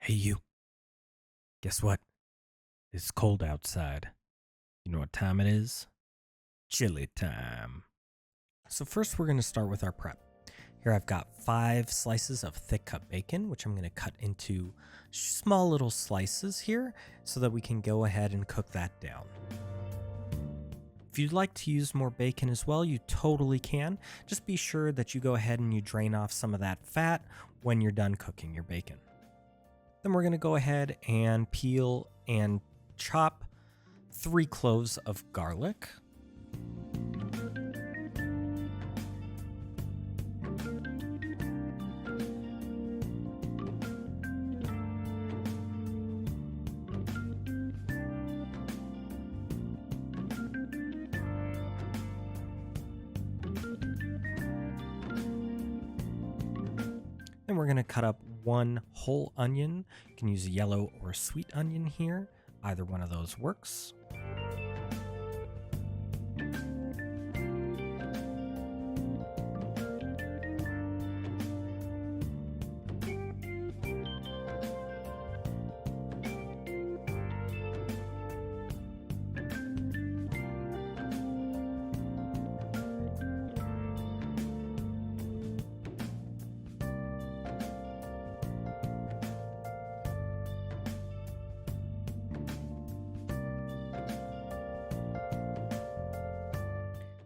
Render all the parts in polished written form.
Hey, you. Guess what? It's cold outside. You know what time it is? Chili time. So, first, we're going to start with our prep. Here, I've got 5 slices of thick cut bacon, which I'm going to cut into small little slices here so that we can go ahead and cook that down. If you'd like to use more bacon as well, you totally can. Just be sure that you go ahead and you drain off some of that fat when you're done cooking your bacon. Then we're going to go ahead and peel and chop 3 cloves of garlic. Then we're going to cut up 1 whole onion. You can use a yellow or a sweet onion here. Either one of those works.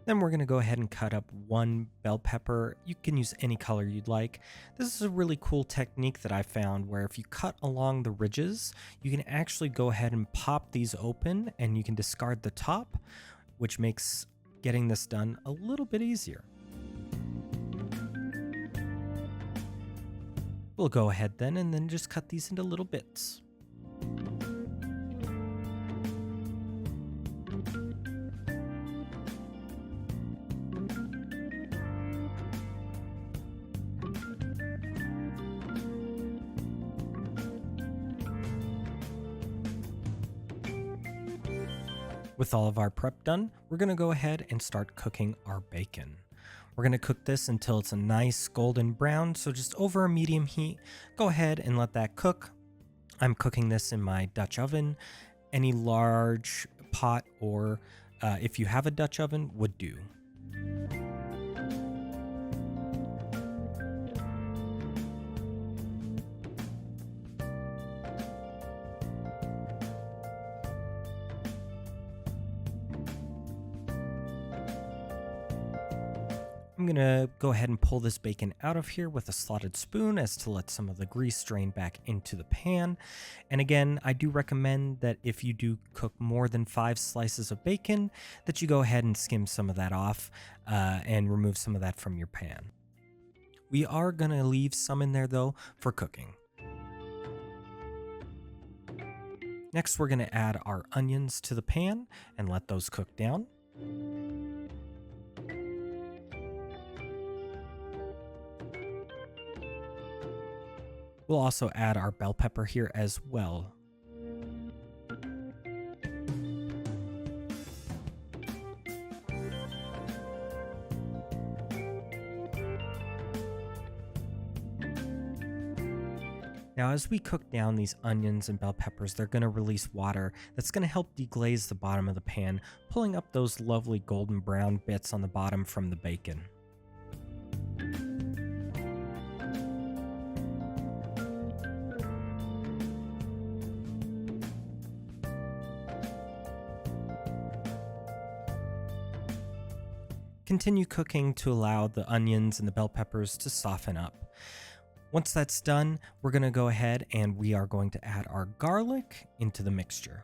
Then we're going to go ahead and cut up 1 bell pepper. You can use any color you'd like. This is a really cool technique that I found where if you cut along the ridges, you can actually go ahead and pop these open and you can discard the top, which makes getting this done a little bit easier. We'll go ahead then and just cut these into little bits. With all of our prep done, we're going to go ahead and start cooking our bacon. We're going to cook this until it's a nice golden brown, so just over a medium heat. Go ahead and let that cook. I'm cooking this in my Dutch oven. Any large pot or if you have a Dutch oven would do. I'm going to go ahead and pull this bacon out of here with a slotted spoon as to let some of the grease drain back into the pan. And again, I do recommend that if you do cook more than 5 slices of bacon, that you go ahead and skim some of that off and remove some of that from your pan. We are going to leave some in there though for cooking. Next, we're going to add our onions to the pan and let those cook down. We'll also add our bell pepper here as well. Now, as we cook down these onions and bell peppers, they're going to release water that's going to help deglaze the bottom of the pan, pulling up those lovely golden brown bits on the bottom from the bacon. Continue cooking to allow the onions and the bell peppers to soften up. Once that's done, we're going to go ahead and we are going to add our garlic into the mixture.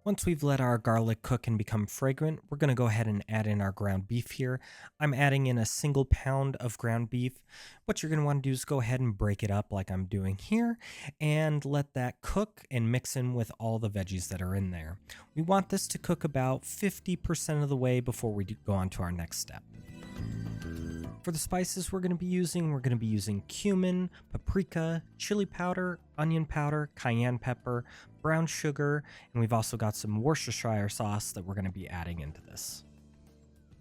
Once we've let our garlic cook and become fragrant, we're going to go ahead and add in our ground beef here. I'm adding in a single pound of ground beef. What you're going to want to do is go ahead and break it up like I'm doing here and let that cook and mix in with all the veggies that are in there. We want this to cook about 50% of the way before we go on to our next step. For the spices we're going to be using cumin, paprika, chili powder, onion powder, cayenne pepper, brown sugar, and we've also got some Worcestershire sauce that we're going to be adding into this.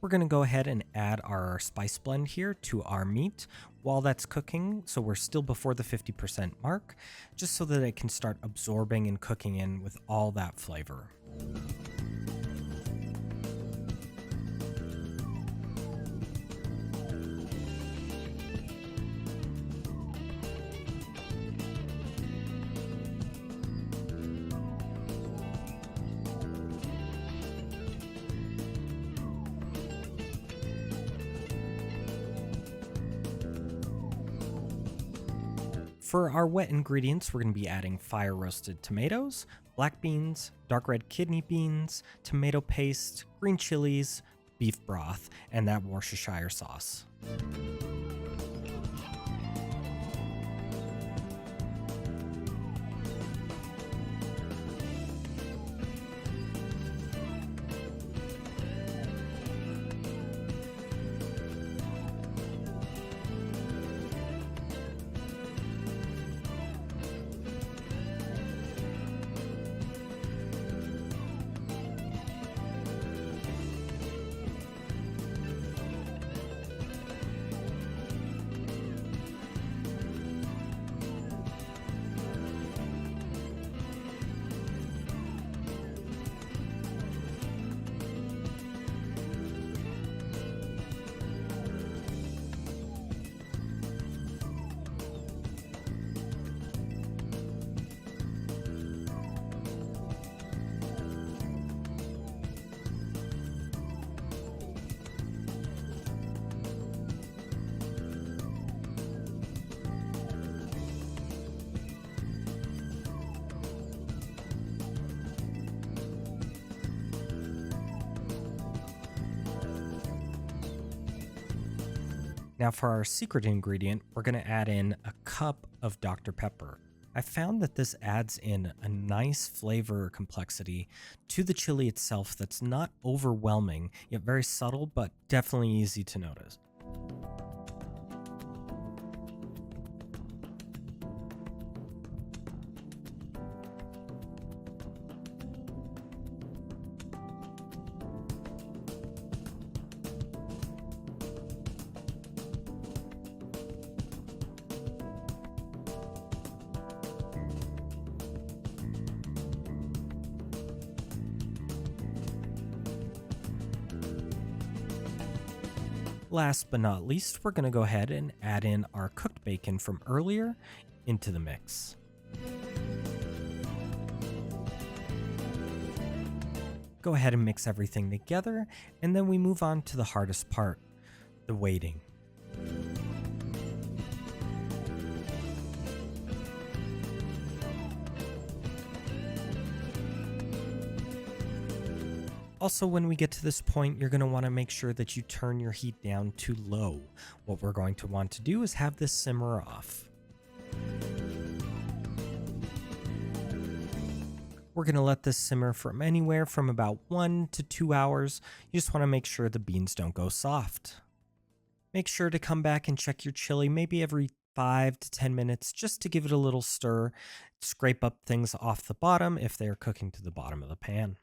We're going to go ahead and add our spice blend here to our meat while that's cooking, so we're still before the 50% mark, just so that it can start absorbing and cooking in with all that flavor. For our wet ingredients, we're going to be adding fire roasted tomatoes, black beans, dark red kidney beans, tomato paste, green chilies, beef broth, and that Worcestershire sauce. Now for our secret ingredient, we're going to add in a cup of Dr. Pepper. I found that this adds in a nice flavor complexity to the chili itself that's not overwhelming, yet very subtle, but definitely easy to notice. Last but not least, we're going to go ahead and add in our cooked bacon from earlier into the mix. Go ahead and mix everything together, and then we move on to the hardest part, the waiting. Also, when we get to this point, you're going to want to make sure that you turn your heat down to low. What we're going to want to do is have this simmer off. We're going to let this simmer from anywhere from about 1 to 2 hours. You just want to make sure the beans don't go soft. Make sure to come back and check your chili maybe every 5 to 10 minutes just to give it a little stir. Scrape up things off the bottom if they are cooking to the bottom of the pan.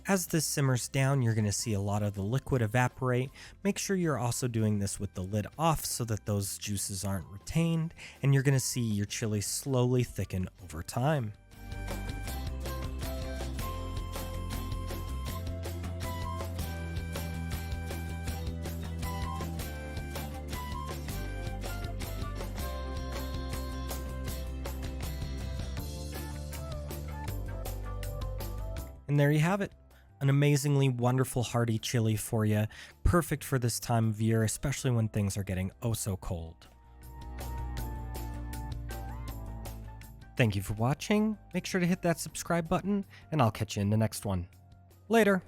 As this simmers down, you're going to see a lot of the liquid evaporate. Make sure you're also doing this with the lid off so that those juices aren't retained, and you're going to see your chili slowly thicken over time. And there you have it. An amazingly wonderful hearty chili for you, perfect for this time of year, especially when things are getting oh so cold. Thank you for watching, make sure to hit that subscribe button, and I'll catch you in the next one. Later!